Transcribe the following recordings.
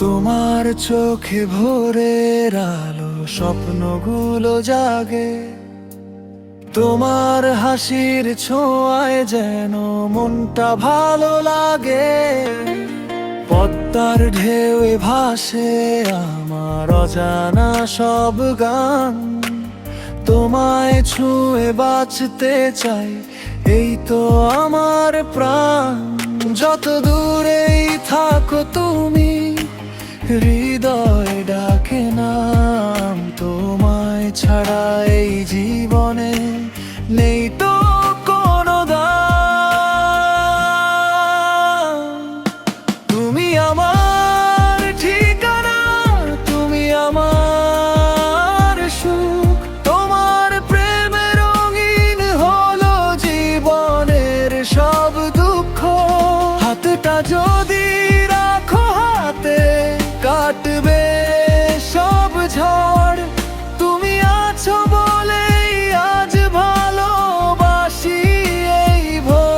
তোমার চোখে ভোরের আলো, স্বপ্নগুলো জাগে। তোমার হাসির ছোঁয়ায় যেন মনটা ভালো লাগে। পদ্মার ঢেউয়ে ভাসে আমার অজানা সব গান। তোমায় ছুঁয়ে বাঁচতে চাই, এই তো আমার প্রাণ। যত দূরেই থাকো তুমি, হৃদয় ডাকে নাম। তোমায় ছাড়া এই জীবনে নেই তো কোনো দাম। তুমি আমার ঠিকানা, তুমি আমার সুখ। তোমার প্রেমে রঙিন হলো জীবনের সব দুঃখ। হাতটা যদি রাখো হাতে, কাটবে সব ঝড়। তুমি আছো বলেই আজ ভালোবাসি এই ভোর।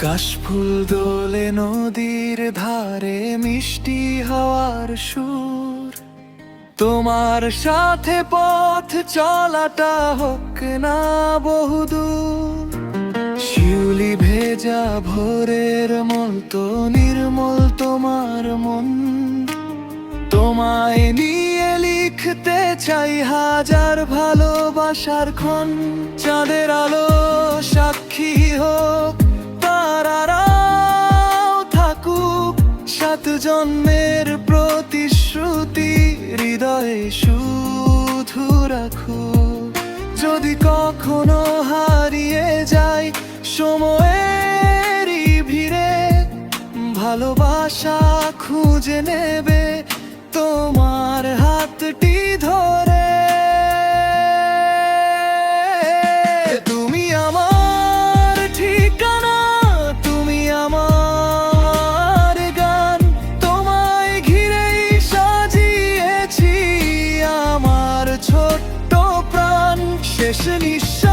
কাশফুল দোলে নদীর ধারে, মিষ্টি হাওয়ার সুর। তোমার সাথে পথ চলাটা হোক না বহুদূর। শিউলি ভেজা ভোরের মতো নির্মল তোমার মন। তোমায় নিয়ে লিখতে চাই হাজার ভালোবাসার ক্ষণ। চাঁদের আলো সাক্ষী হোক, তারারাও থাকুক। 7 জন্মের প্রতিশ্রুতি হৃদয়ে শুধু রাখুক। যদি কখনো হারিয়ে যাই সময়েরই ভিড়ে, ভালোবাসা খুঁজে নেবে তোমার হাতটি ধরে। তুমি আমার ঠিকানা, তুমি আমার গান। তোমায় ঘিরেই সাজিয়েছি আমার ছোট্ট প্রাণ। শেষ নিঃশ্বাস